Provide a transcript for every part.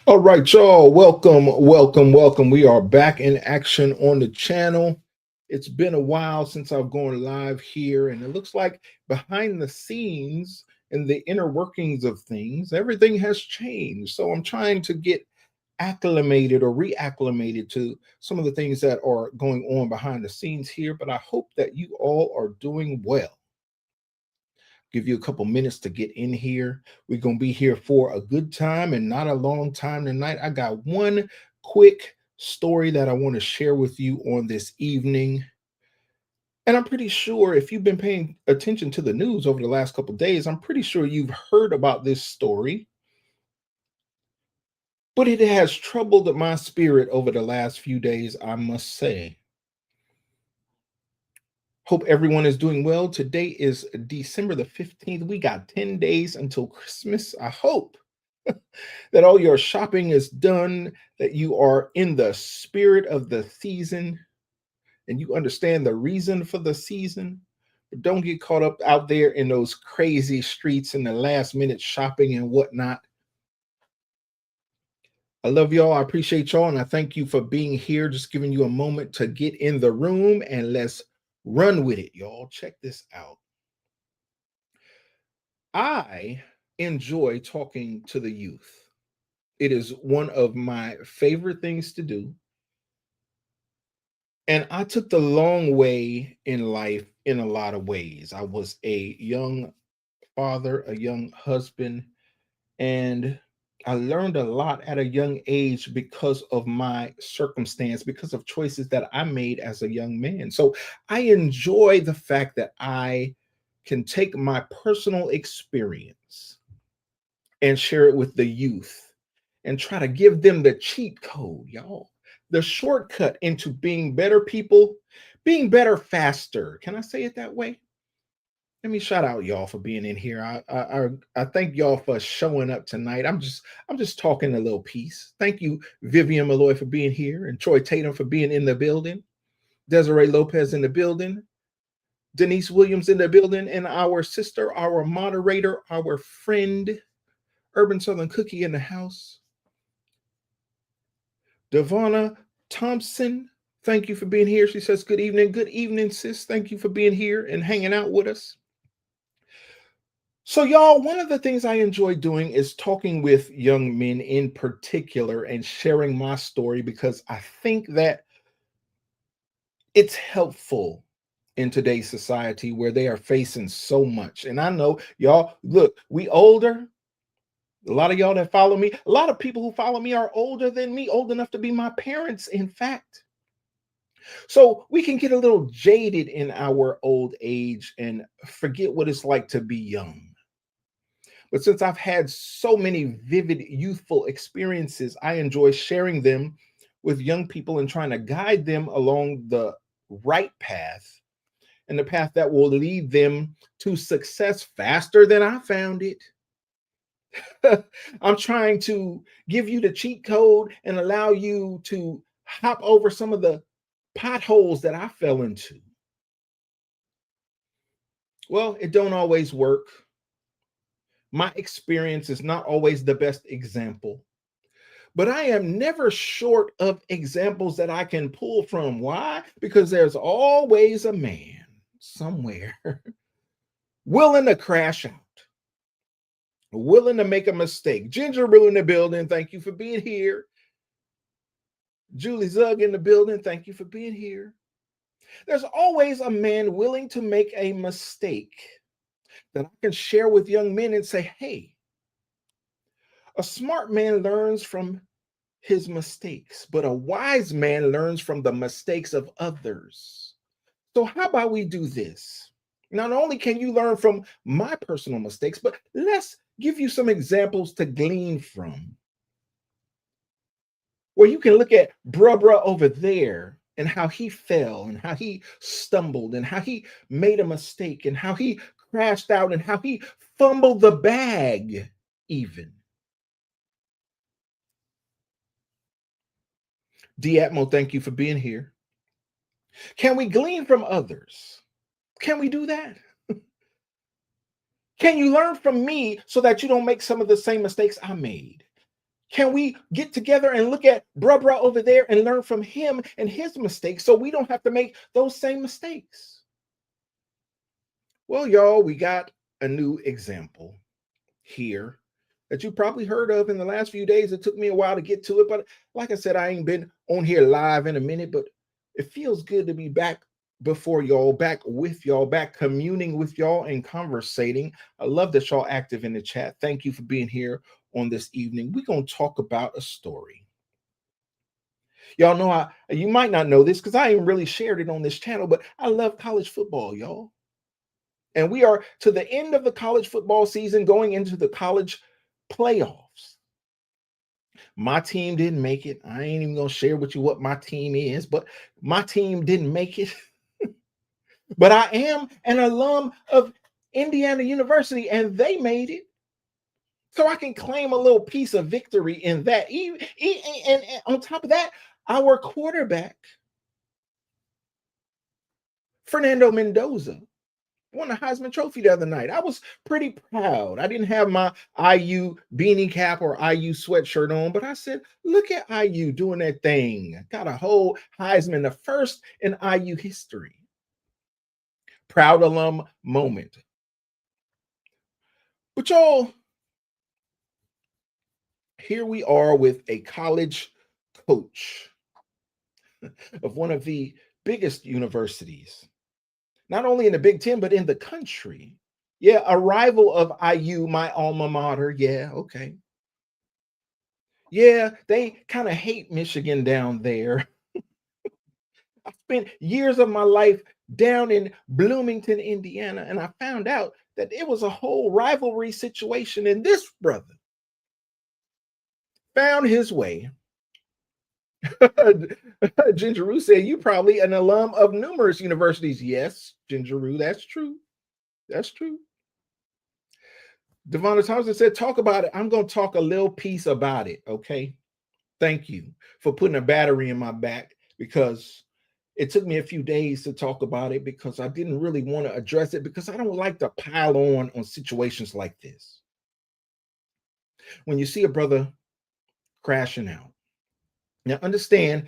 All right, y'all. Welcome, welcome, welcome. We are back in action on the channel. It's been a while since I've gone live here, and it looks like behind the scenes and the inner workings of things, everything has changed. So I'm trying to get acclimated or reacclimated to some of the things that are going on behind the scenes here, but I hope that you all are doing well. Give you a couple minutes to get in here. We're going to be here for a good time and not a long time tonight. I got one quick story that I want to share with you on this evening. And I'm pretty sure if you've been paying attention to the news over the last couple days, I'm pretty sure you've heard about this story, but it has troubled my spirit over the last few days, I must say. Hope everyone is doing well. Today is December the 15th. We got 10 days until Christmas. I hope that all your shopping is done, that you are in the spirit of the season and you understand the reason for the season. But don't get caught up out there in those crazy streets and the last minute shopping and whatnot. I love y'all. I appreciate y'all. And I thank you for being here, just giving you a moment to get in the room and let's run with it, y'all. Check this out. I enjoy talking to the youth. It is one of my favorite things to do. And I took the long way in life in a lot of ways. I was a young father, a young husband, and I learned a lot at a young age because of my circumstance, because of choices that I made as a young man. So I enjoy the fact that I can take my personal experience and share it with the youth and try to give them the cheat code, y'all. The shortcut into being better people, being better faster. Can I say it that way? Let me shout out y'all for being in here. I thank y'all for showing up tonight. I'm just talking a little piece. Thank you, Vivian Malloy, for being here, and Troy Tatum for being in the building. Desiree Lopez in the building. Denise Williams in the building, and our sister, our moderator, our friend, Urban Southern Cookie in the house. Devonna Thompson, thank you for being here. She says, good evening. Good evening, sis. Thank you for being here and hanging out with us. So, y'all, one of the things I enjoy doing is talking with young men in particular and sharing my story because I think that it's helpful in today's society where they are facing so much. And I know y'all, look, we older. A lot of y'all that follow me, a lot of people who follow me are older than me, old enough to be my parents, in fact. So we can get a little jaded in our old age and forget what it's like to be young. But since I've had so many vivid, youthful experiences, I enjoy sharing them with young people and trying to guide them along the right path and the path that will lead them to success faster than I found it. I'm trying to give you the cheat code and allow you to hop over some of the potholes that I fell into. Well, it don't always work. My experience is not always the best example, but I am never short of examples that I can pull from. Why? Because there's always a man somewhere willing to crash out, willing to make a mistake. Ginger Rue in the building, thank you for being here. Julie Zug in the building, thank you for being here. There's always a man willing to make a mistake that I can share with young men and say, hey, a smart man learns from his mistakes, but a wise man learns from the mistakes of others. So, how about we do this? Not only can you learn from my personal mistakes, but let's give you some examples to glean from. Where you can look at bruh over there and how he fell and how he stumbled and how he made a mistake and how he crashed out and how he fumbled the bag, even. Diatmo, thank you for being here. Can we glean from others? Can we do that? Can you learn from me so that you don't make some of the same mistakes I made? Can we get together and look at bruh over there and learn from him and his mistakes so we don't have to make those same mistakes? Well, y'all, we got a new example here that you probably heard of in the last few days. It took me a while to get to it, but like I said, I ain't been on here live in a minute, but it feels good to be back before y'all, back with y'all, back communing with y'all and conversating. I love that y'all active in the chat. Thank you for being here on this evening. We're going to talk about a story. Y'all know you might not know this because I ain't really shared it on this channel, but I love college football, y'all. And we are to the end of the college football season, going into the college playoffs. My team didn't make it. I ain't even gonna share with you what my team is, but my team didn't make it. But I am an alum of Indiana University, and they made it. So I can claim a little piece of victory in that. And on top of that, our quarterback, Fernando Mendoza, won the Heisman Trophy the other night. I was pretty proud. I didn't have my IU beanie cap or IU sweatshirt on, but I said, look at IU doing that thing. Got a whole Heisman, the first in IU history. Proud alum moment. But y'all, here we are with a college coach of one of the biggest universities, not only in the Big Ten, but in the country. Yeah, a rival of IU, my alma mater. Yeah, okay. Yeah, they kind of hate Michigan down there. I spent years of my life down in Bloomington, Indiana, and I found out that it was a whole rivalry situation. And this brother found his way. Gingeroo said, you probably an alum of numerous universities. Yes, Gingeroo, that's true. That's true. Devonta Thompson said, talk about it. I'm going to talk a little piece about it. Okay. Thank you for putting a battery in my back, because it took me a few days to talk about it because I didn't really want to address it because I don't like to pile on situations like this. When you see a brother crashing out, now understand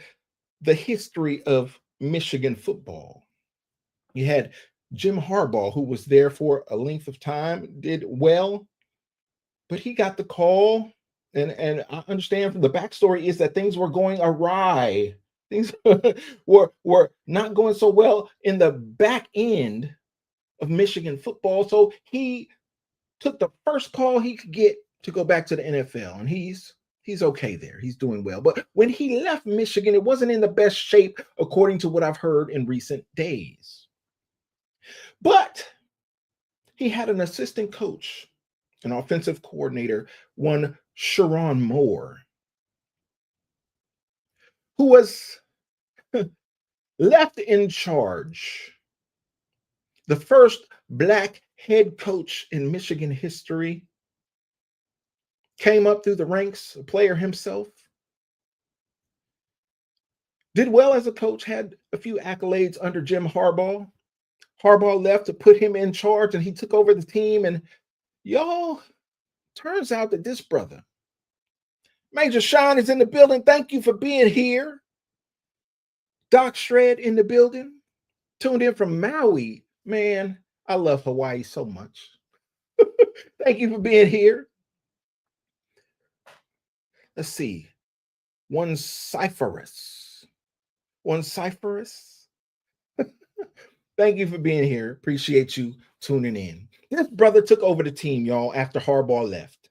the history of Michigan football. You had Jim Harbaugh, who was there for a length of time, did well, but he got the call. And I understand from the backstory is that things were going awry. Things were not going so well in the back end of Michigan football. So he took the first call he could get to go back to the NFL, and he's okay there. He's doing well. But when he left Michigan, it wasn't in the best shape, according to what I've heard in recent days. But he had an assistant coach, an offensive coordinator, one Sharon Moore, who was left in charge. The first Black head coach in Michigan history, came up through the ranks, a player himself, did well as a coach, had a few accolades under Jim Harbaugh. Harbaugh left to put him in charge, and he took over the team. And y'all, turns out that this brother, Major Sean, is in the building. Thank you for being here. Doc Shred in the building, tuned in from Maui. Man, I love Hawaii so much. Thank you for being here. Let's see. One Cypherus. One Cypherus. Thank you for being here. Appreciate you tuning in. This brother took over the team, y'all, after Harbaugh left.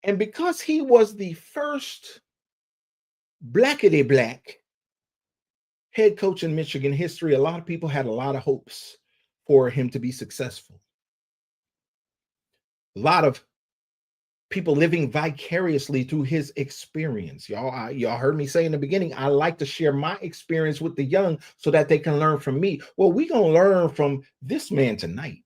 And because he was the first blackity black head coach in Michigan history, a lot of people had a lot of hopes for him to be successful. A lot of people living vicariously through his experience. Y'all heard me say in the beginning, I like to share my experience with the young so that they can learn from me. Well, we're going to learn from this man tonight,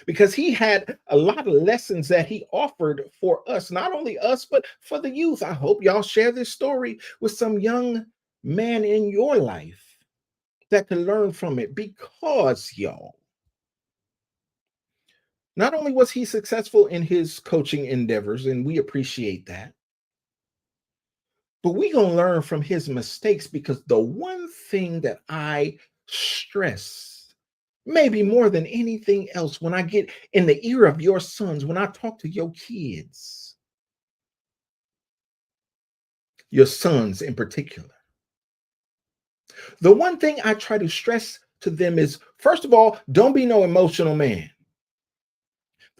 because he had a lot of lessons that he offered for us, not only us, but for the youth. I hope y'all share this story with some young man in your life that can learn from it, because y'all, Not only was he successful in his coaching endeavors, and we appreciate that, but we gonna learn from his mistakes because the one thing that I stress, maybe more than anything else, when I get in the ear of your sons, when I talk to your sons in particular, the one thing I try to stress to them is first of all, don't be no emotional man.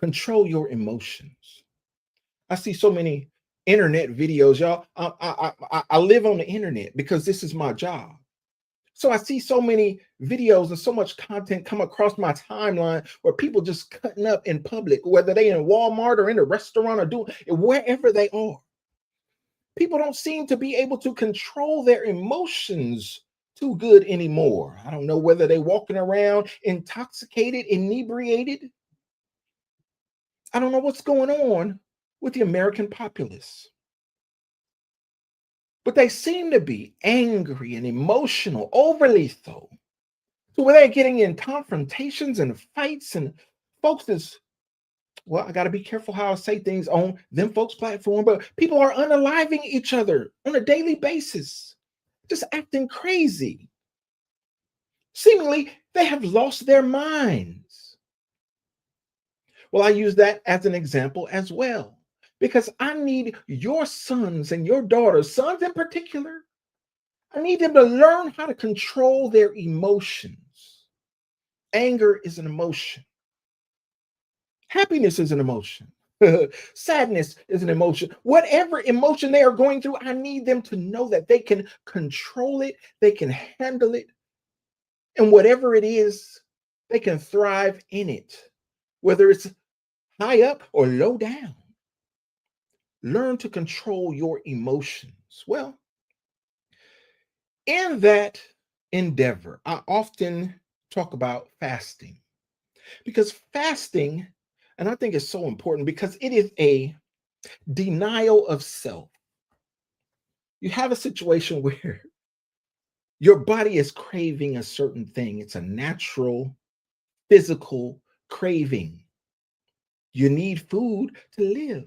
Control your emotions. I see so many internet videos, y'all. I live on the internet because this is my job. So I see so many videos and so much content come across my timeline where people just cutting up in public, whether they in Walmart or in a restaurant or doing wherever they are. People don't seem to be able to control their emotions too good anymore. I don't know whether they walking around intoxicated, inebriated. I don't know what's going on with the American populace, but they seem to be angry and emotional, overly so. So where they're getting in confrontations and fights, and folks is, well, I got to be careful how I say things on them folks' platform, but people are unaliving each other on a daily basis, just acting crazy. Seemingly, they have lost their minds. Well, I use that as an example as well, because I need your sons and your daughters, sons in particular, I need them to learn how to control their emotions. Anger is an emotion. Happiness is an emotion. Sadness is an emotion. Whatever emotion they are going through, I need them to know that they can control it, they can handle it, and whatever it is, they can thrive in it, whether it's high up or low down. Learn to control your emotions. Well, in that endeavor, I often talk about fasting because fasting, and I think it's so important because it is a denial of self. You have a situation where your body is craving a certain thing, it's a natural physical craving. You need food to live.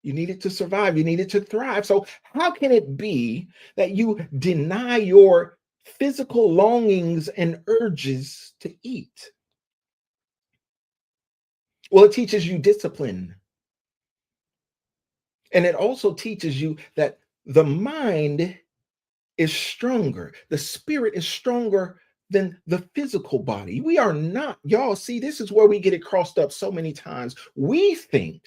You need it to survive. You need it to thrive. So, how can it be that you deny your physical longings and urges to eat? Well, it teaches you discipline. And it also teaches you that the mind is stronger, the spirit is stronger than the physical body. We are not, y'all see, this is where we get it crossed up so many times. We think,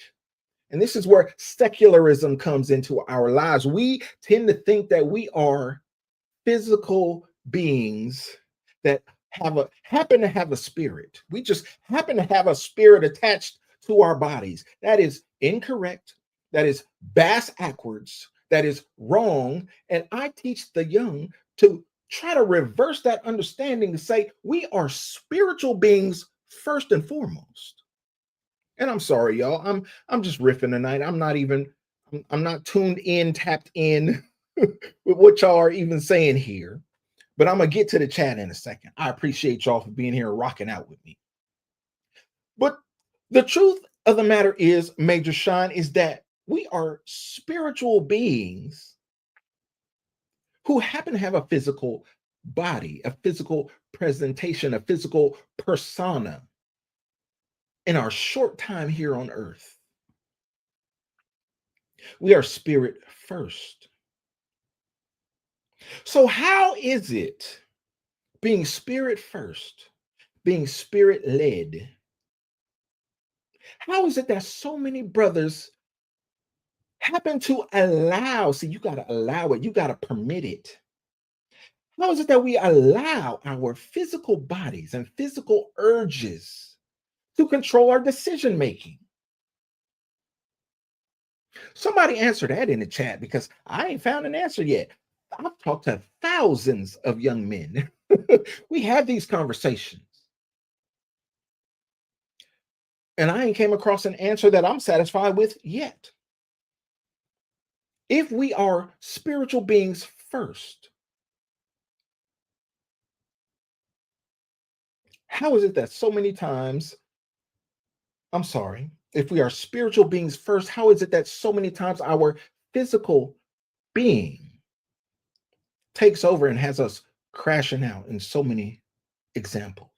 and this is where secularism comes into our lives. We tend to think that we are physical beings that happen to have a spirit. We just happen to have a spirit attached to our bodies. That is incorrect. That is bass backwards. That is wrong. And I teach the young to try to reverse that understanding to say we are spiritual beings first and foremost. And I'm sorry, y'all. I'm just riffing tonight. I'm not tuned in, tapped in with what y'all are even saying here. But I'm gonna get to the chat in a second. I appreciate y'all for being here and rocking out with me. But the truth of the matter is, Major Shine, is that we are spiritual beings who happen to have a physical body, a physical presentation, a physical persona in our short time here on earth. We are spirit first. So, how is it being spirit first, being spirit led? How is it that so many brothers happen to allow? See, you got to allow it, you got to permit it. How is it that we allow our physical bodies and physical urges to control our decision making? Somebody answer that in the chat because I ain't found an answer yet. I've talked to thousands of young men. We have these conversations, and I ain't came across an answer that I'm satisfied with yet. If we are spiritual beings first, how is it that so many times I'm sorry, if we are spiritual beings first, how is it that so many times our physical being takes over and has us crashing out in so many examples?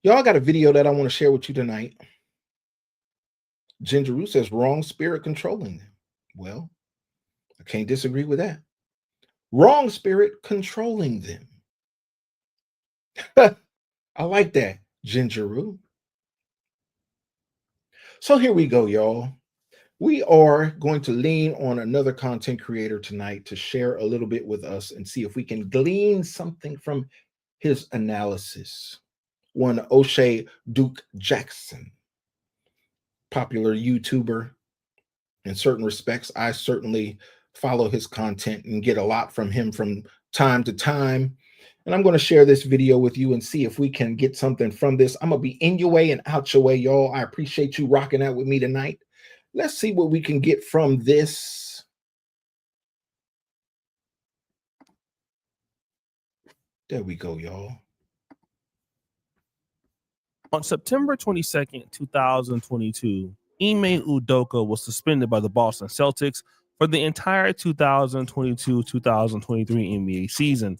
Y'all got a video that I want to share with you tonight. Ginger Root says wrong spirit controlling them. Well, I can't disagree with that. Wrong spirit controlling them. I like that, Ginger Root. So here we go, y'all. We are going to lean on another content creator tonight to share a little bit with us and see if we can glean something from his analysis. One O'Shea Duke Jackson, popular YouTuber. In certain respects, I certainly follow his content and get a lot from him from time to time. And I'm going to share this video with you and see if we can get something from this. I'm going to be in your way and out your way, y'all. I appreciate you rocking out with me tonight. Let's see what we can get from this. There we go, y'all. On September 22nd, 2022, Ime Udoka was suspended by the Boston Celtics for the entire 2022-2023 NBA season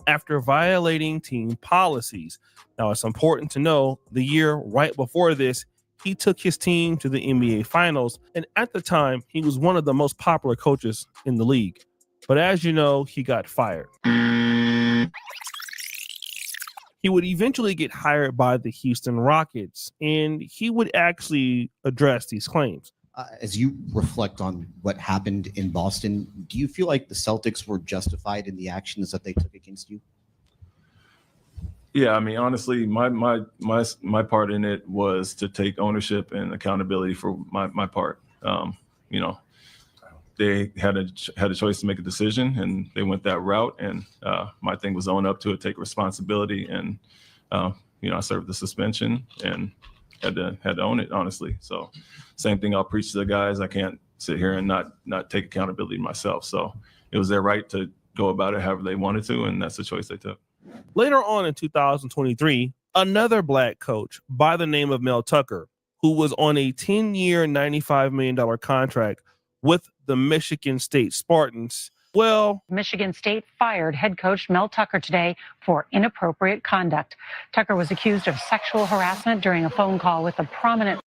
after violating team policies. Now, it's important to know the year right before this, he took his team to the NBA Finals, and at the time, he was one of the most popular coaches in the league. But as you know, he got fired. He would eventually get hired by the Houston Rockets, and he would actually address these claims. As you reflect on what happened in Boston, do you feel like the Celtics were justified in the actions that they took against you? Yeah, I mean, honestly, my part in it was to take ownership and accountability for my part. You know, they had a choice to make a decision, and they went that route. And my thing was own up to it, take responsibility, and you know, I served the suspension and had to own it, honestly. So, same thing I'll preach to the guys. I can't sit here and not take accountability myself. So it was their right to go about it however they wanted to, and that's the choice they took. Later on in 2023, another black coach by the name of Mel Tucker, who was on a 10-year, $95 million contract with the Michigan State Spartans. Well, Michigan State fired head coach Mel Tucker today for inappropriate conduct. Tucker was accused of sexual harassment during a phone call with a prominent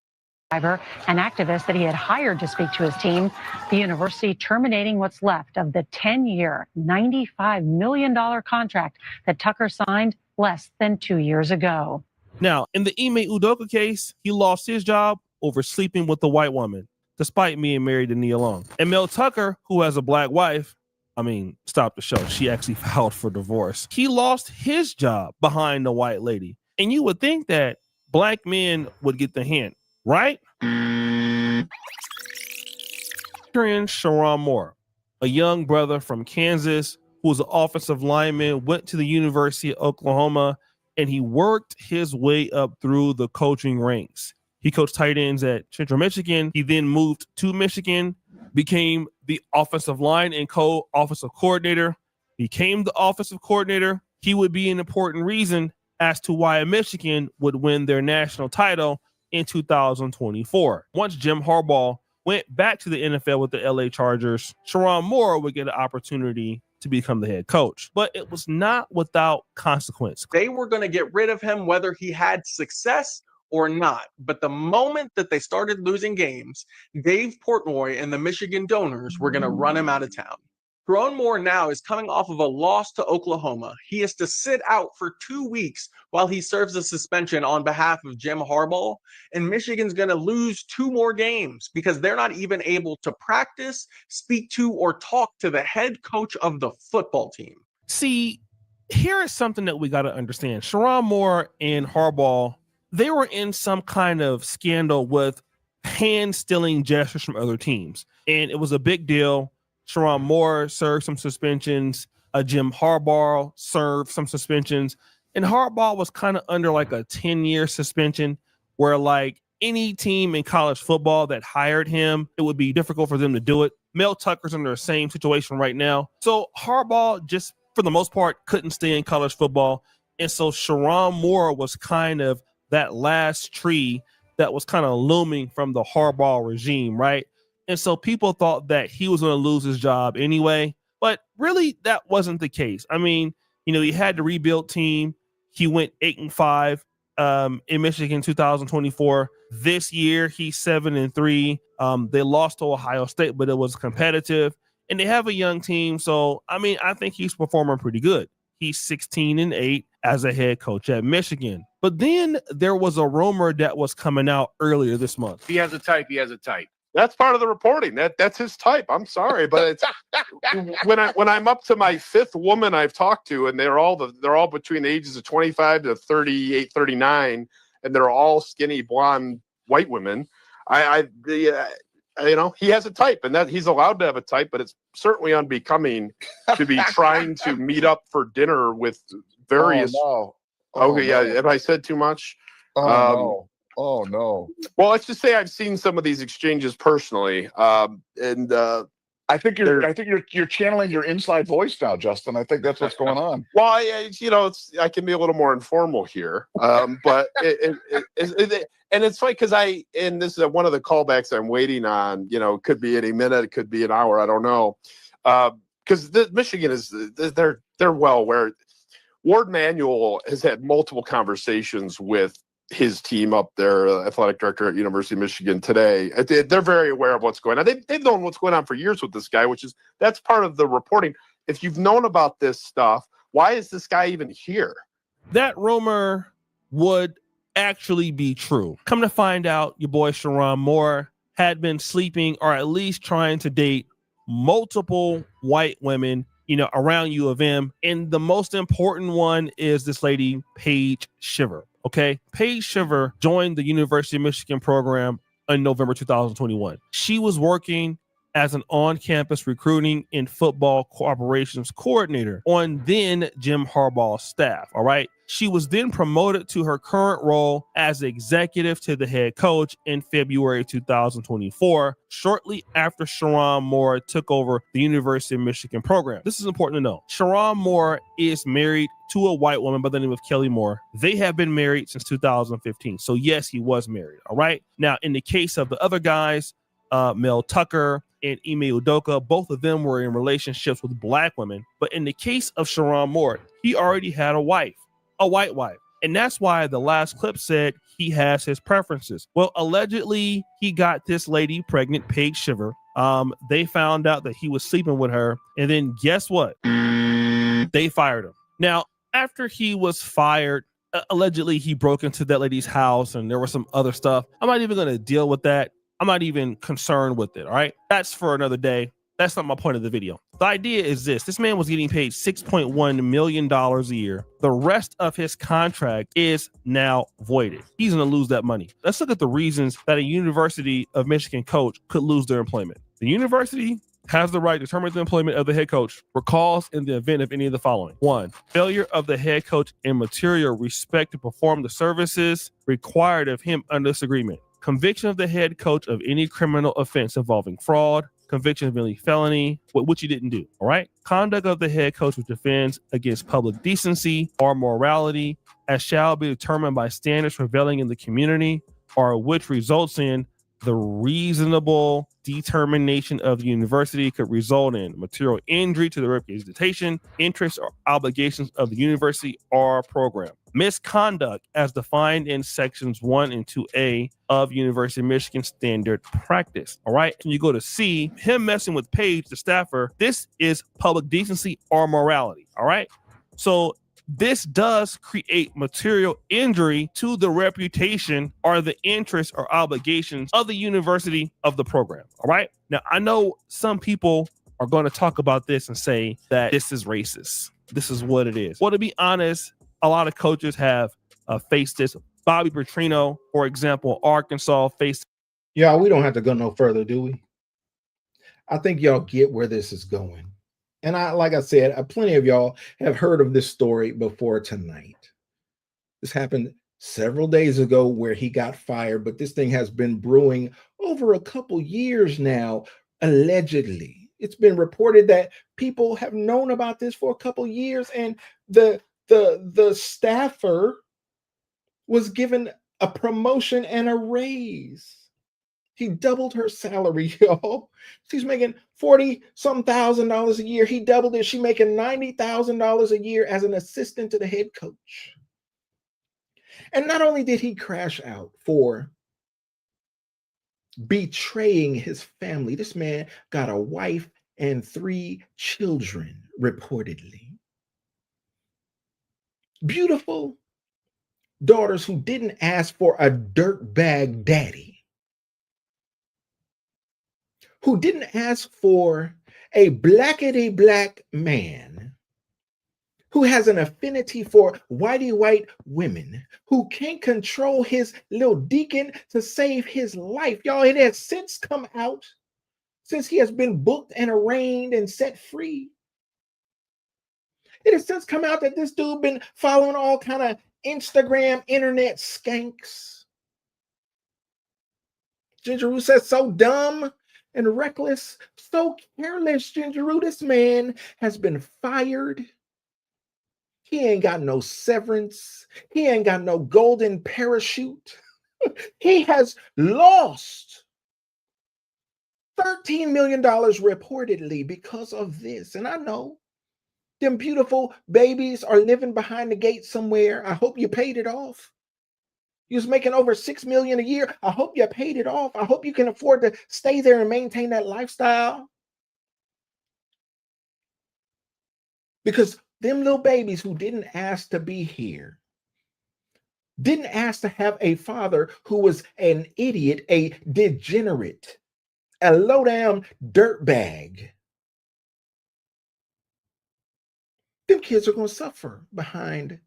driver and activist that he had hired to speak to his team. The university terminating what's left of the 10-year, $95 million contract that Tucker signed less than 2 years ago. Now, in the Ime Udoka case, he lost his job over sleeping with a white woman, despite being married to Nia Long. And Mel Tucker, who has a black wife, stop the show. She actually filed for divorce. He lost his job behind the white lady. And you would think that black men would get the hint, right? Sharon Moore, a young brother from Kansas who was an offensive lineman, went to the University of Oklahoma, and he worked his way up through the coaching ranks. He coached tight ends at Central Michigan. He then moved to Michigan, became the offensive line and co-offensive coordinator, became the offensive coordinator. He would be an important reason as to why Michigan would win their national title in 2024. Once Jim Harbaugh went back to the NFL with the LA Chargers, Sharon Moore would get an opportunity to become the head coach. But it was not without consequence. They were going to get rid of him whether he had success or not. But the moment that they started losing games, Dave Portnoy and the Michigan Donors were going to run him out of town. Sharon Moore now is coming off of a loss to Oklahoma. He has to sit out for 2 weeks while he serves a suspension on behalf of Jim Harbaugh. And Michigan's going to lose 2 more games because they're not even able to practice, speak to, or talk to the head coach of the football team. See, here is something that we got to understand. Sharon Moore and Harbaugh, they were in some kind of scandal with hand-stealing gestures from other teams. And it was a big deal. Sharon Moore served some suspensions. Jim Harbaugh served some suspensions. And Harbaugh was kind of under like a 10-year suspension where like any team in college football that hired him, it would be difficult for them to do it. Mel Tucker's under the same situation right now. So Harbaugh just, for the most part, couldn't stay in college football. And so Sharon Moore was kind of that last tree that was kind of looming from the Harbaugh regime, right? And so people thought that he was going to lose his job anyway, but really that wasn't the case. I mean, he had the rebuild team. He went 8-5 in Michigan 2024. This year he's 7-3. They lost to Ohio State, but it was competitive, and they have a young team. So I mean, I think he's performing pretty good. He's 16-8 as a head coach at Michigan. But then there was a rumor that was coming out earlier this month. He has a type. He has a type. That's part of the reporting. That's his type. I'm sorry, but it's when I'm up to my fifth woman I've talked to, and they're all between the ages of 25 to 38, 39, and they're all skinny blonde white women. He has a type, and that he's allowed to have a type, but it's certainly unbecoming to be trying to meet up for dinner with various. Oh, no. Okay, yeah. Have I said too much? No. Oh no. Well, let's just say I've seen some of these exchanges personally, and I think you're channeling your inside voice now, Justin. I think that's what's going on. Well, I can be a little more informal here, but and it's funny because this is one of the callbacks I'm waiting on. Could be any minute, it could be an hour, I don't know, because Michigan is they're well aware. Ward Manuel has had multiple conversations with his team up there, athletic director at University of Michigan today. They're very aware of what's going on. They've known what's going on for years with this guy, that's part of the reporting. If you've known about this stuff, why is this guy even here? That rumor would actually be true. Come to find out, your boy Sharon Moore had been sleeping or at least trying to date multiple white women, around U of M. And the most important one is this lady, Paige Shiver. Okay. Paige Shiver joined the University of Michigan program in November 2021. She was working as an on-campus recruiting and football cooperations coordinator on then Jim Harbaugh's staff. All right. She was then promoted to her current role as executive to the head coach in February 2024, shortly after Sharon Moore took over the University of Michigan program. This is important to know. Sharon Moore is married to a white woman by the name of Kelly Moore. They have been married since 2015. So yes, he was married. All right. Now, in the case of the other guys, Mel Tucker and Ime Udoka, both of them were in relationships with black women. But in the case of Sharon Moore, he already had a wife, a white wife. And that's why the last clip said he has his preferences. Well, allegedly, he got this lady pregnant, Paige Shiver. They found out that he was sleeping with her. And then guess what? They fired him. Now, after he was fired, allegedly, he broke into that lady's house and there was some other stuff. I'm not even going to deal with that. I'm not even concerned with it. All right. That's for another day. That's not my point of the video. The idea is this man was getting paid $6.1 million a year. The rest of his contract is now voided. He's going to lose that money. Let's look at the reasons that a University of Michigan coach could lose their employment. The university has the right to terminate the employment of the head coach for cause in the event of any of the following. 1, failure of the head coach in material respect to perform the services required of him under this agreement. Conviction of the head coach of any criminal offense involving fraud, conviction of any felony, which he didn't do. All right. Conduct of the head coach which offends against public decency or morality, as shall be determined by standards prevailing in the community, or which results in the reasonable determination of the university could result in material injury to the reputation, interests, or obligations of the university or program. Misconduct as defined in sections 1 and 2A of University of Michigan standard practice. All right. And you go to C, him messing with Paige, the staffer. This is public decency or morality. All right. So this does create material injury to the reputation or the interests or obligations of the university of the program. All right. Now, I know some people are going to talk about this and say that this is racist. This is what it is. Well, to be honest, a lot of coaches have faced this. Bobby Petrino, for example, Arkansas faced. Y'all, we don't have to go no further, do we? I think y'all get where this is going. And like I said, plenty of y'all have heard of this story before tonight. This happened several days ago where he got fired, but this thing has been brewing over a couple years now, allegedly. It's been reported that people have known about this for a couple years, and the staffer was given a promotion and a raise. He doubled her salary, y'all. She's making 40 some $1,000 a year. He doubled it. She's making $90,000 a year as an assistant to the head coach. And not only did he crash out for betraying his family, this man got a wife and 3 children, reportedly. Beautiful daughters who didn't ask for a dirtbag daddy, who didn't ask for a blackety black man who has an affinity for whitey white women, who can't control his little deacon to save his life. Y'all, it has since come out, since he has been booked and arraigned and set free. It has since come out that this dude been following all kind of Instagram internet skanks. Gingeroo says, so dumb and reckless, so careless. Gingeroo, this man has been fired. He ain't got no severance. He ain't got no golden parachute. He has lost $13 million reportedly because of this. And I know them beautiful babies are living behind the gate somewhere. I hope you paid it off. You was making over $6 million a year. I hope you paid it off. I hope you can afford to stay there and maintain that lifestyle. Because them little babies who didn't ask to be here, didn't ask to have a father who was an idiot, a degenerate, a low-down dirtbag, them kids are going to suffer behind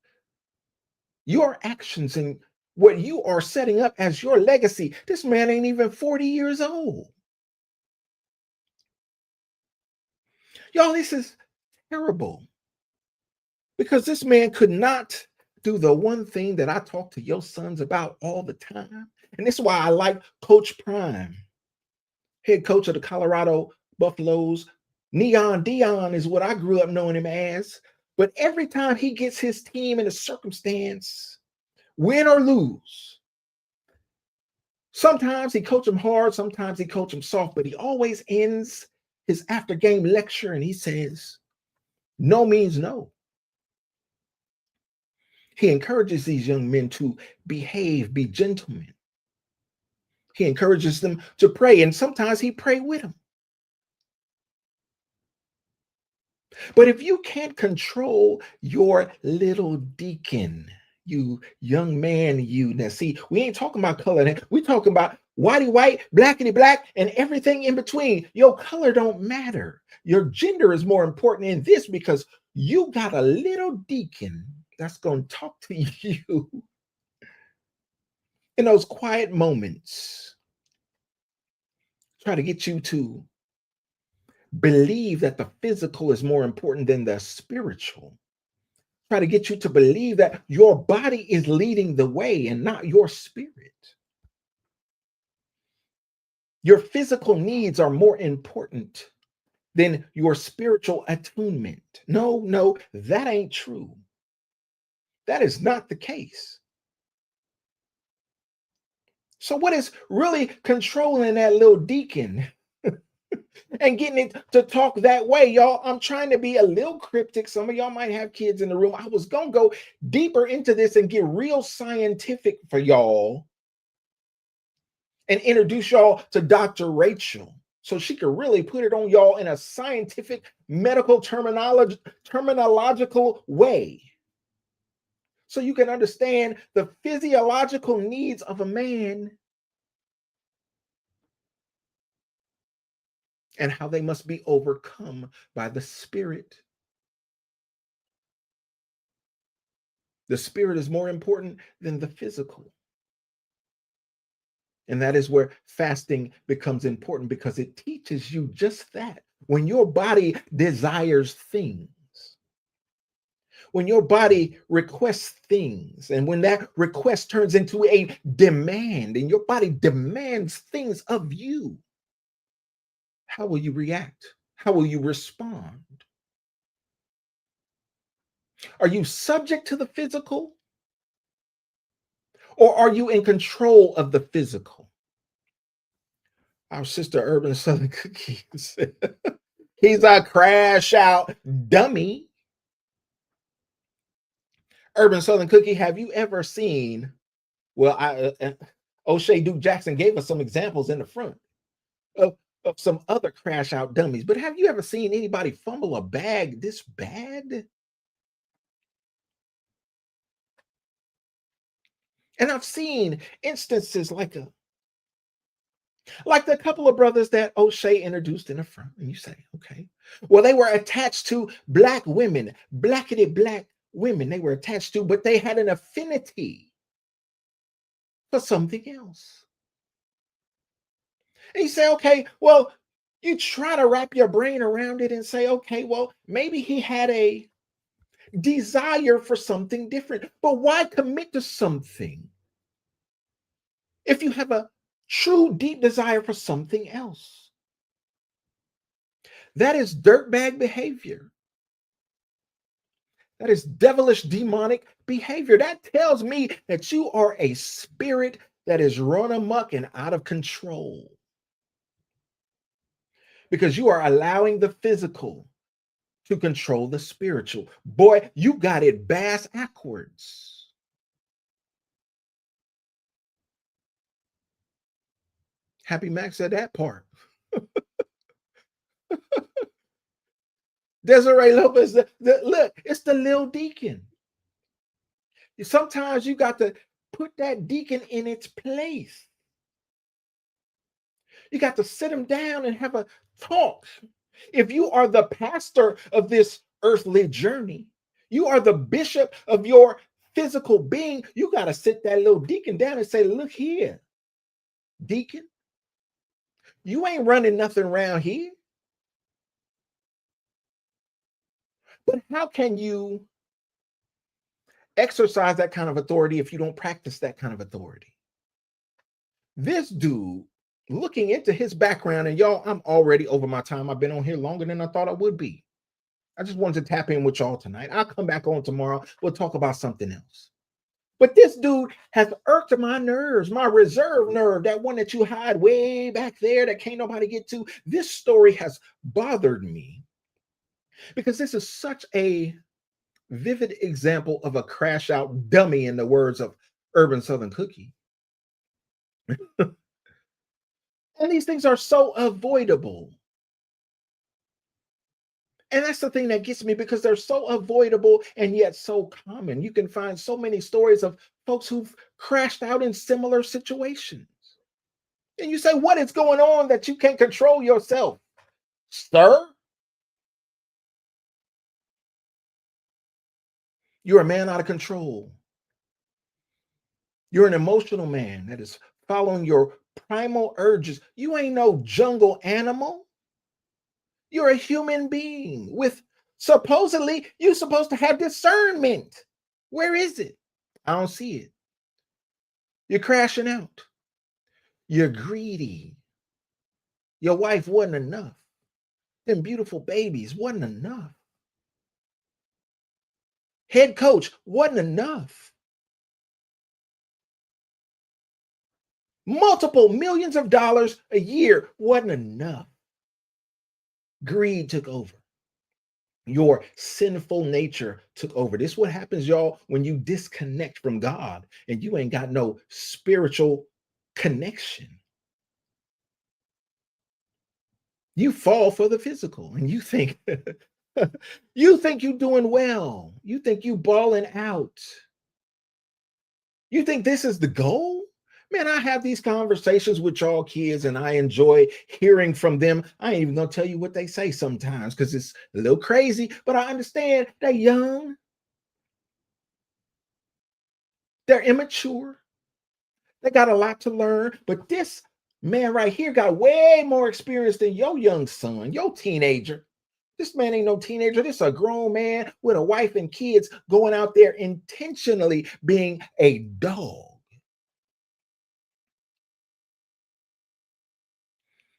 your actions and what you are setting up as your legacy. This man ain't even 40 years old. Y'all, this is terrible. Because this man could not do the one thing that I talk to your sons about all the time. And this is why I like Coach Prime, head coach of the Colorado Buffaloes. Neon Dion is what I grew up knowing him as. But every time he gets his team in a circumstance, win or lose, sometimes he coach them hard, sometimes he coach them soft, but he always ends his after game lecture and he says, no means no. He encourages these young men to behave, be gentlemen. He encourages them to pray, and sometimes he pray with them. But if you can't control your little deacon, you young man, now see, we ain't talking about color. We talking about whitey white, blackety black, and everything in between. Your color don't matter. Your gender is more important in this because you got a little deacon that's going to talk to you in those quiet moments, try to get you to believe that the physical is more important than the spiritual. Try to get you to believe that your body is leading the way and not your spirit. Your physical needs are more important than your spiritual attunement. No, that ain't true. That is not the case. So what is really controlling that little deacon and getting it to talk that way, y'all? I'm trying to be a little cryptic. Some of y'all might have kids in the room. I was going to go deeper into this and get real scientific for y'all and introduce y'all to Dr. Rachel so she could really put it on y'all in a scientific medical terminological way. So you can understand the physiological needs of a man and how they must be overcome by the spirit. The spirit is more important than the physical. And that is where fasting becomes important because it teaches you just that. When your body desires things, when your body requests things, and when that request turns into a demand, and your body demands things of you, how will you react? How will you respond? Are you subject to the physical? Or are you in control of the physical? Our sister Urban Southern Cookies. He's a crash out dummy. Urban Southern Cookie, have you ever seen? Well, O'Shea Duke Jackson gave us some examples in the front of, of some other crash out dummies, but have you ever seen anybody fumble a bag this bad? And I've seen instances like the couple of brothers that O'Shea introduced in the front, and you say, okay, well, they were attached to black women, blackety black women they were attached to, but they had an affinity for something else. And you say, okay, well, you try to wrap your brain around it and say, okay, well, maybe he had a desire for something different, but why commit to something if you have a true deep desire for something else? That is dirtbag behavior. That is devilish demonic behavior. That tells me that you are a spirit that is run amok and out of control, because you are allowing the physical to control the spiritual. Boy, you got it bass backwards. Happy Max said that part. Desiree Lopez, look, it's the little deacon. Sometimes you got to put that deacon in its place. You got to sit him down and have a talk. If you are the pastor of this earthly journey, you are the bishop of your physical being, you got to sit that little deacon down and say, look here, deacon, you ain't running nothing around here. But how can you exercise that kind of authority if you don't practice that kind of authority? This dude, looking into his background, and y'all, I'm already over my time. I've been on here longer than I thought I would be. I just wanted to tap in with y'all tonight. I'll come back on tomorrow. We'll talk about something else. But this dude has irked my nerves, my reserve nerve, that one that you hide way back there that can't nobody get to. This story has bothered me because this is such a vivid example of a crash out dummy, in the words of Urban Southern Cookie. And these things are so avoidable. And that's the thing that gets me, because they're so avoidable and yet so common. You can find so many stories of folks who've crashed out in similar situations. And you say, what is going on that you can't control yourself, sir? You're a man out of control. You're an emotional man that is following your primal urges. You ain't no jungle animal. You're a human being with, supposedly, you're supposed to have discernment. Where is it? I don't see it. You're crashing out. You're greedy. Your wife wasn't enough. Them beautiful babies wasn't enough. Head coach wasn't enough. Multiple millions of dollars a year wasn't enough. Greed took over. Your sinful nature took over. This is what happens, y'all, when you disconnect from God and you ain't got no spiritual connection. You fall for the physical and you think you think you're doing well. You think you balling out. You think this is the goal? Man, I have these conversations with y'all kids and I enjoy hearing from them. I ain't even gonna tell you what they say sometimes because it's a little crazy, but I understand they're young, they're immature, they got a lot to learn. But this man right here got way more experience than your young son, your teenager. This man ain't no teenager. This is a grown man with a wife and kids going out there intentionally being a dog.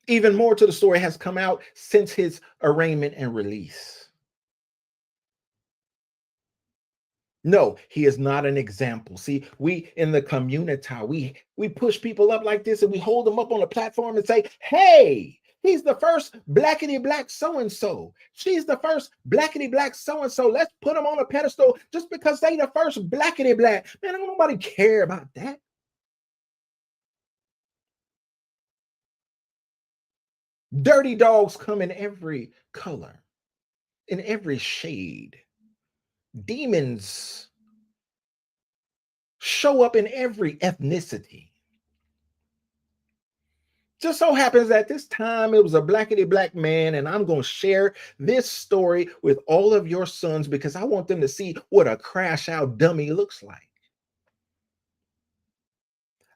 Even more to the story has come out since his arraignment and release. No, he is not an example. See, we in the community, we push people up like this and we hold them up on a platform and say, hey, he's the first blackity black so-and-so. She's the first blackity black so-and-so. Let's put them on a pedestal just because they the first blackity black. Man, don't nobody care about that. Dirty dogs come in every color, in every shade. Demons show up in every ethnicity. Just so happens that this time it was a blackity black man, and I'm going to share this story with all of your sons because I want them to see what a crash out dummy looks like.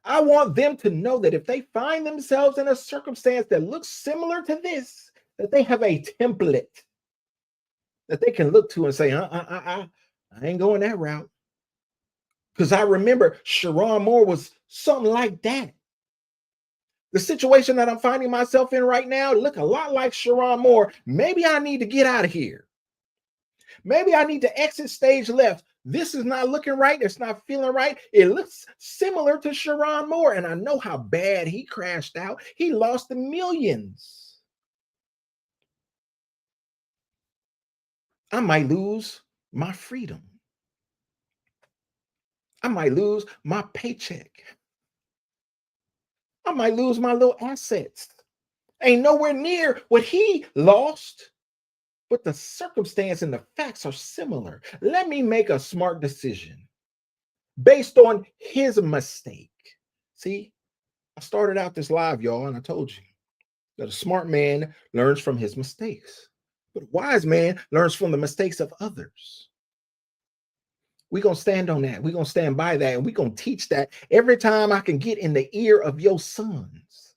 I want them to know that if they find themselves in a circumstance that looks similar to this, that they have a template that they can look to and say, I ain't going that route. Because I remember Sharon Moore was something like that. The situation that I'm finding myself in right now look a lot like Sharon Moore. Maybe I need to get out of here. Maybe I need to exit stage left. This is not looking right. It's not feeling right. It looks similar to Sharon Moore, and I know how bad he crashed out. He lost the millions. I might lose my freedom. I might lose my paycheck. I might lose my little assets. Ain't nowhere near what he lost, but the circumstance and the facts are similar. Let me make a smart decision based on his mistake. See, I started out this live, y'all, and I told you that a smart man learns from his mistakes, but a wise man learns from the mistakes of others. We're going to stand on that. We're going to stand by that. And we're going to teach that every time I can get in the ear of your sons.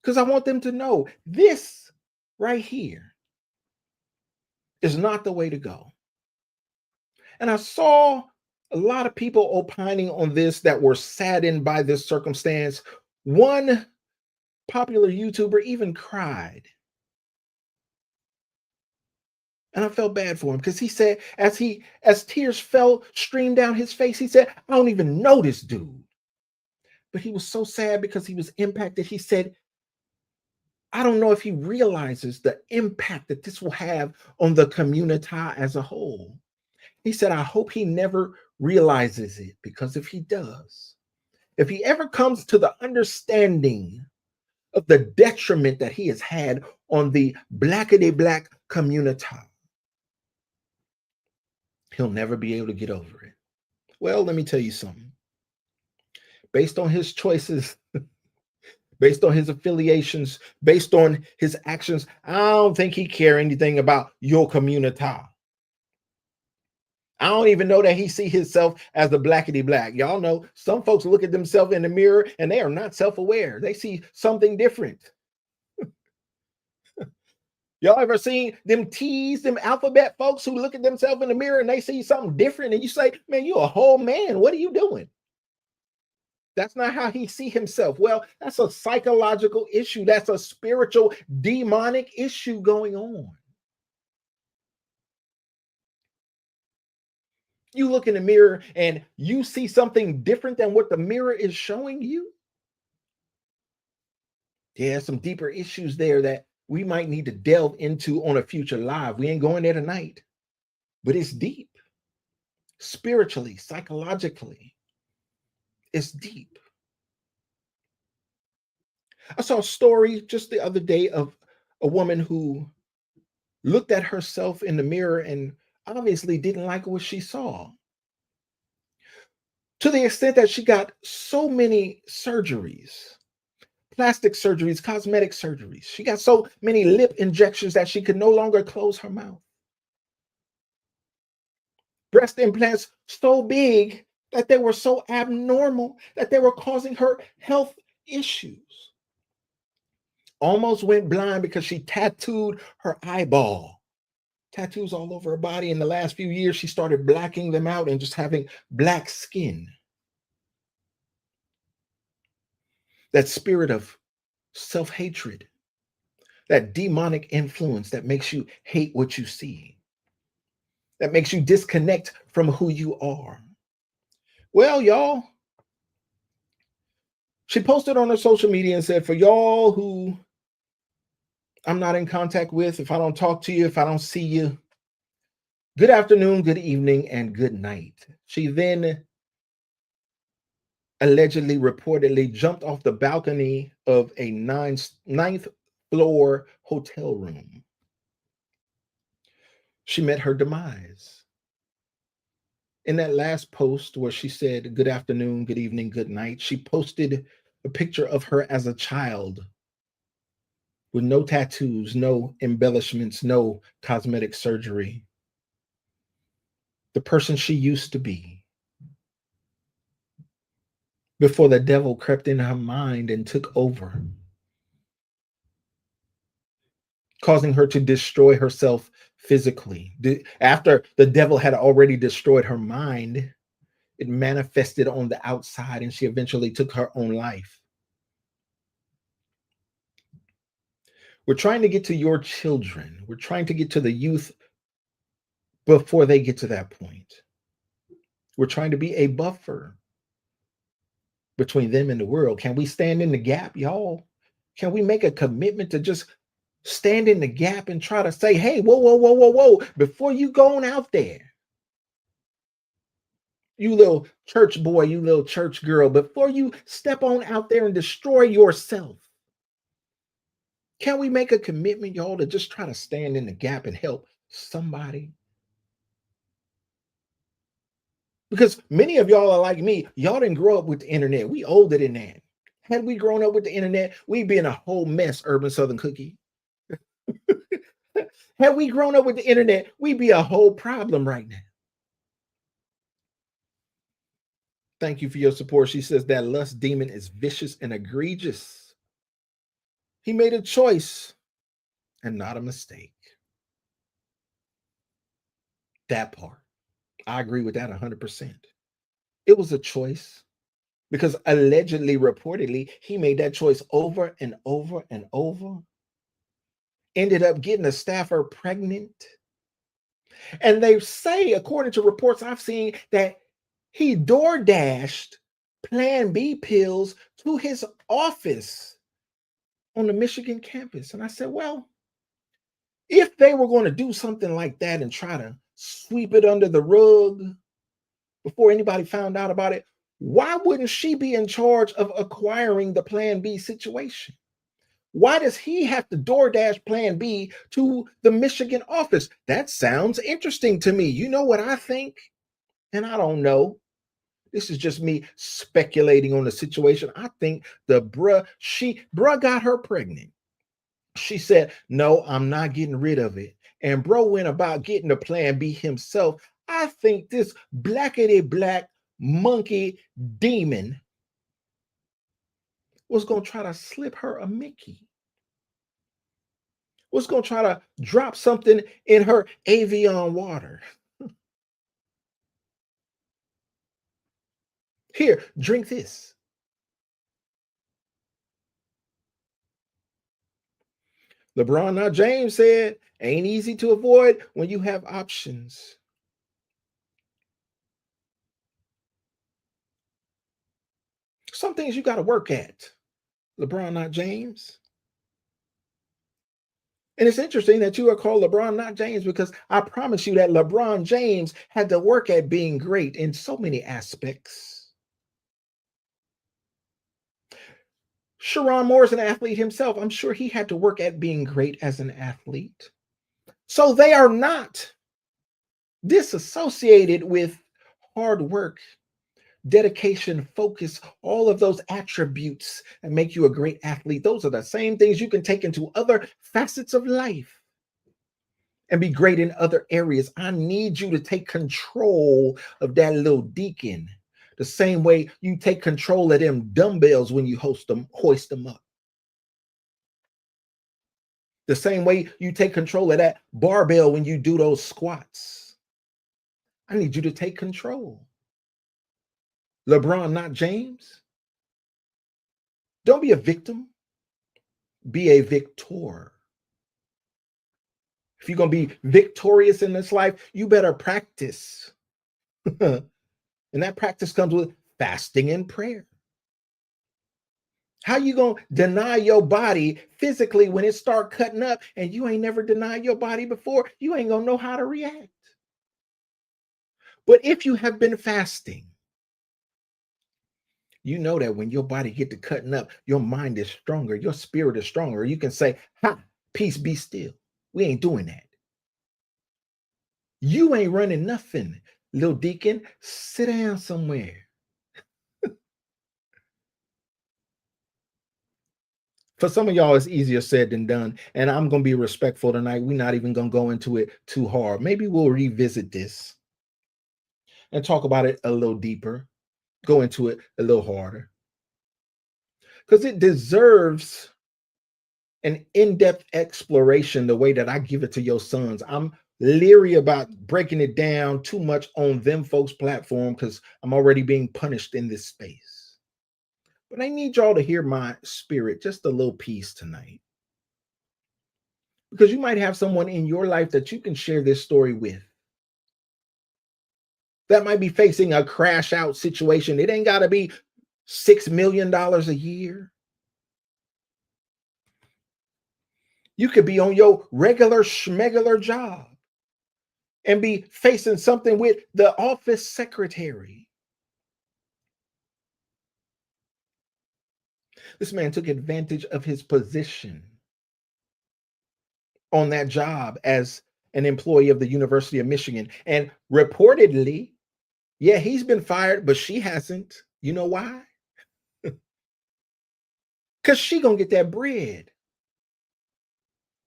Because I want them to know this right here is not the way to go. And I saw a lot of people opining on this that were saddened by this circumstance. One popular YouTuber even cried. And I felt bad for him because he said, as tears streamed down his face, he said, I don't even know this dude. But he was so sad because he was impacted. He said, I don't know if he realizes the impact that this will have on the community as a whole. He said, I hope he never realizes it, because if he does, if he ever comes to the understanding of the detriment that he has had on the blackity black community, he'll never be able to get over it. Well, let me tell you something. Based on his choices, based on his affiliations, based on his actions, I don't think he cares anything about your community. I don't even know that he see himself as the blackity black. Y'all know some folks look at themselves in the mirror and they are not self-aware. They see something different. Y'all ever seen them T's, them alphabet folks who look at themselves in the mirror and they see something different and you say, man, you're a whole man. What are you doing? That's not how he see himself. Well, that's a psychological issue. That's a spiritual demonic issue going on. You look in the mirror and you see something different than what the mirror is showing you. There's some deeper issues there that we might need to delve into on a future live. We ain't going there tonight, but it's deep. Spiritually, psychologically, it's deep. I saw a story just the other day of a woman who looked at herself in the mirror and obviously didn't like what she saw, to the extent that she got so many surgeries, plastic surgeries, cosmetic surgeries. She got so many lip injections that she could no longer close her mouth. Breast implants so big that they were so abnormal that they were causing her health issues. Almost went blind because she tattooed her eyeball. Tattoos all over her body. In the last few years, she started blacking them out and just having black skin. That spirit of self-hatred, that demonic influence that makes you hate what you see. that makes you disconnect from who you are. Well, y'all, she posted on her social media and said, for y'all who I'm not in contact with, if I don't talk to you, if I don't see you, good afternoon, good evening, and good night. She then allegedly, reportedly jumped off the balcony of a ninth floor hotel room. She met her demise. In that last post where she said, good afternoon, good evening, good night, she posted a picture of her as a child with no tattoos, no embellishments, no cosmetic surgery. The person she used to be before the devil crept in her mind and took over, causing her to destroy herself physically. After the devil had already destroyed her mind, it manifested on the outside and she eventually took her own life. We're trying to get to your children. We're trying to get to the youth before they get to that point. We're trying to be a buffer between them and the world. Can we stand in the gap, y'all? Can we make a commitment to just stand in the gap and try to say, hey, whoa, whoa, whoa, whoa, whoa, before you going out there, you little church boy, you little church girl, before you step on out there and destroy yourself, can we make a commitment, y'all, to just try to stand in the gap and help somebody? Because many of y'all are like me. Y'all didn't grow up with the internet. We older than that. Had we grown up with the internet, we'd be in a whole mess, Urban Southern Cookie. Had we grown up with the internet, we'd be a whole problem right now. Thank you for your support. She says that lust demon is vicious and egregious. He made a choice and not a mistake. That part. I agree with that 100%. It was a choice because allegedly, reportedly, he made that choice over and over and over. Ended up getting a staffer pregnant. And they say, according to reports I've seen, that he door dashed Plan B pills to his office on the Michigan campus. And I said, well, if they were going to do something like that and try to sweep it under the rug before anybody found out about it, why wouldn't she be in charge of acquiring the Plan B situation? Why does he have to DoorDash Plan B to the Michigan office? That sounds interesting to me. You know what I think? And I don't know. This is just me speculating on the situation. I think the bruh got her pregnant. She said, no, I'm not getting rid of it. And bro went about getting the Plan B himself. I think this blackety black monkey demon was going to try to slip her a Mickey. Was going to try to drop something in her Avion water. Here, drink this. LeBron, not James, said, ain't easy to avoid when you have options. Some things you got to work at. LeBron, not James. And it's interesting that you are called LeBron, not James, because I promise you that LeBron James had to work at being great in so many aspects. Sharon Moore is an athlete himself. I'm sure he had to work at being great as an athlete. So they are not disassociated with hard work, dedication, focus, all of those attributes that make you a great athlete. Those are the same things you can take into other facets of life and be great in other areas. I need you to take control of that little deacon the same way you take control of them dumbbells when you hoist them up. The same way you take control of that barbell when you do those squats. I need you to take control. LeBron, not James. Don't be a victim. Be a victor. if you're going to be victorious in this life, you better practice. And that practice comes with fasting and prayer. How you going to deny your body physically when it start cutting up and you ain't never denied your body before? You ain't going to know how to react. But if you have been fasting, you know that when your body get to cutting up, your mind is stronger, your spirit is stronger. You can say, ha, peace be still. We ain't doing that. You ain't running nothing, little deacon. Sit down somewhere. For some of y'all, it's easier said than done. And I'm going to be respectful tonight. We're not even going to go into it too hard. Maybe we'll revisit this and talk about it a little deeper, go into it a little harder. Because it deserves an in-depth exploration the way that I give it to your sons. I'm leery about breaking it down too much on them folks' platform because I'm already being punished in this space. But I need y'all to hear my spirit, just a little piece tonight. Because you might have someone in your life that you can share this story with that might be facing a crash out situation. It ain't got to be $6 million a year. You could be on your regular schmegular job and be facing something with the office secretary. This man took advantage of his position on that job as an employee of the University of Michigan. And reportedly, yeah, he's been fired, but she hasn't. You know why? Because she gonna get that bread.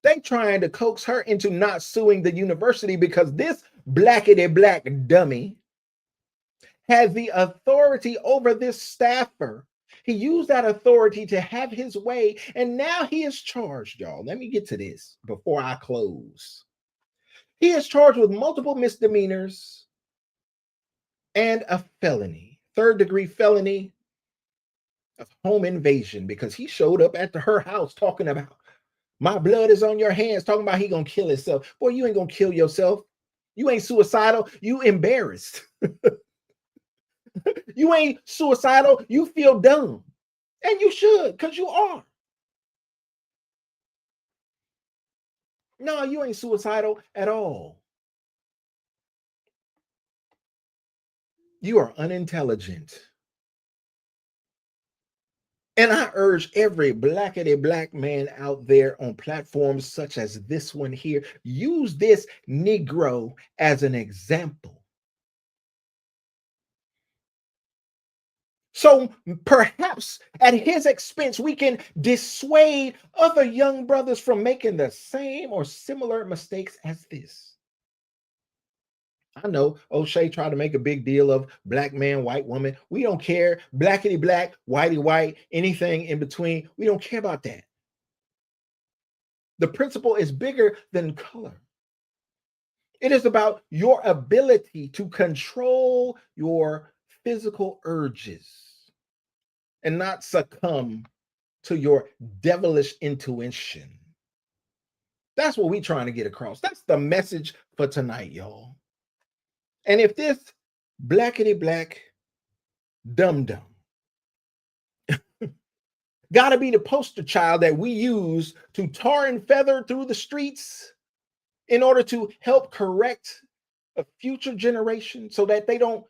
They trying to coax her into not suing the university because this blackety black dummy has the authority over this staffer. He used that authority to have his way, and now he is charged, y'all. Let me get to this before I close. He is charged with multiple misdemeanors and a felony, third-degree felony of home invasion, because he showed up at her house talking about, my blood is on your hands, talking about he gonna kill himself. Boy, you ain't gonna kill yourself. You ain't suicidal. You embarrassed. You ain't suicidal. You feel dumb. And you should, because you are. No, you ain't suicidal at all. You are unintelligent. And I urge every blackety black man out there on platforms such as this one here, use this Negro as an example. So perhaps at his expense, we can dissuade other young brothers from making the same or similar mistakes as this. I know O'Shea tried to make a big deal of black man, white woman. We don't care. Blackity black, whitey white, anything in between. We don't care about that. The principle is bigger than color. It is about your ability to control your physical urges and not succumb to your devilish intuition. That's what we're trying to get across. That's the message for tonight, y'all. And if this blackity black dum dum got to be the poster child that we use to tar and feather through the streets in order to help correct a future generation so that they don't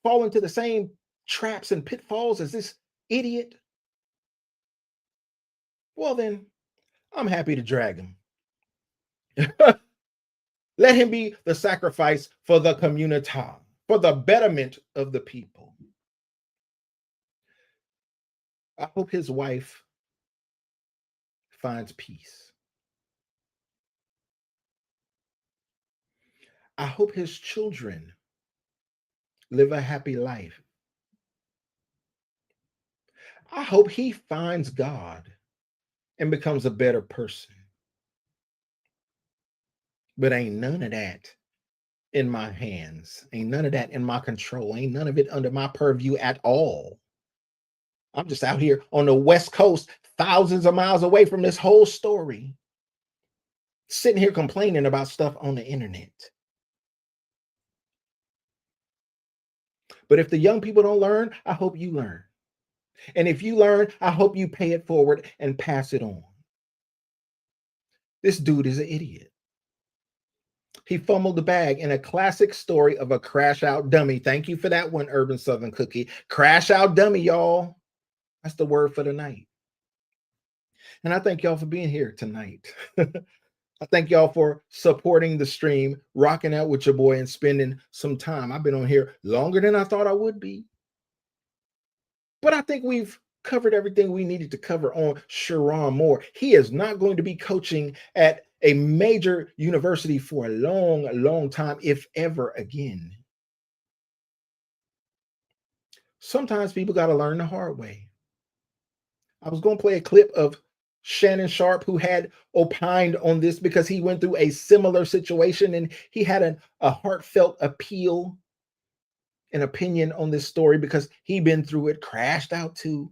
fall into the same traps and pitfalls as this idiot, well, then I'm happy to drag him. Let him be the sacrifice for the community, for the betterment of the people. I hope his wife finds peace. I hope his children live a happy life. I hope he finds God and becomes a better person. But ain't none of that in my hands. Ain't none of that in my control. Ain't none of it under my purview at all. I'm just out here on the West Coast, thousands of miles away from this whole story. sitting here complaining about stuff on the internet. But if the young people don't learn, I hope you learn. And if you learn, I hope you pay it forward and pass it on. This dude is an idiot. He fumbled the bag in a classic story of a crash out dummy. Thank you for that one, Urban Southern Cookie. Crash out dummy, y'all. That's the word for the night. And I thank y'all for being here tonight. I thank y'all for supporting the stream, rocking out with your boy, and spending some time. I've been on here longer than I thought I would be. But I think we've covered everything we needed to cover on Sharon Moore. He is not going to be coaching at a major university for a long, long time, if ever again. Sometimes people got to learn the hard way. I was going to play a clip of Shannon Sharp, who had opined on this because he went through a similar situation and he had a heartfelt appeal, an opinion on this story because he'd been through it, crashed out too.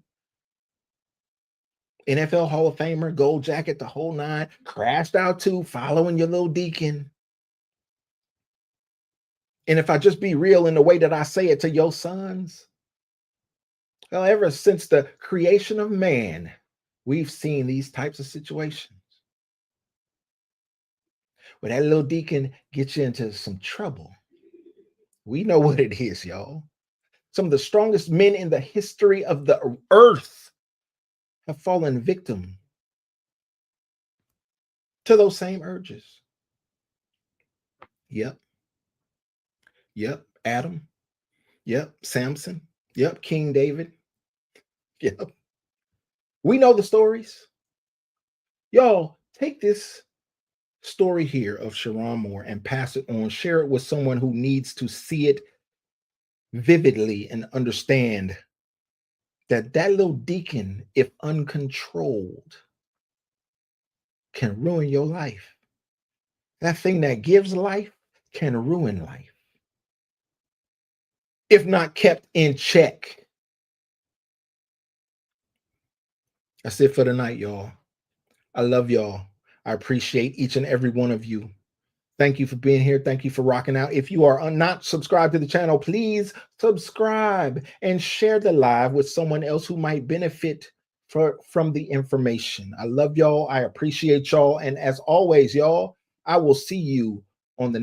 NFL Hall of Famer, gold jacket, the whole nine, crashed out too, following your little deacon. And if I just be real in the way that I say it to your sons, well, ever since the creation of man, we've seen these types of situations where that little deacon gets you into some trouble. We know what it is, y'all. Some of the strongest men in the history of the earth have fallen victim to those same urges. Yep. Adam. Yep. Samson. Yep. King David. Yep. We know the stories. Y'all, take this story here of Sharon Moore and pass it on. Share it with someone who needs to see it vividly and understand that little deacon, if uncontrolled, can ruin your life. That thing that gives life can ruin life if not kept in check. That's it for tonight, y'all. I love y'all. I appreciate each and every one of you. Thank you for being here. Thank you for rocking out. If you are not subscribed to the channel, please subscribe and share the live with someone else who might benefit from the information. I love y'all. I appreciate y'all. And as always, y'all, I will see you on the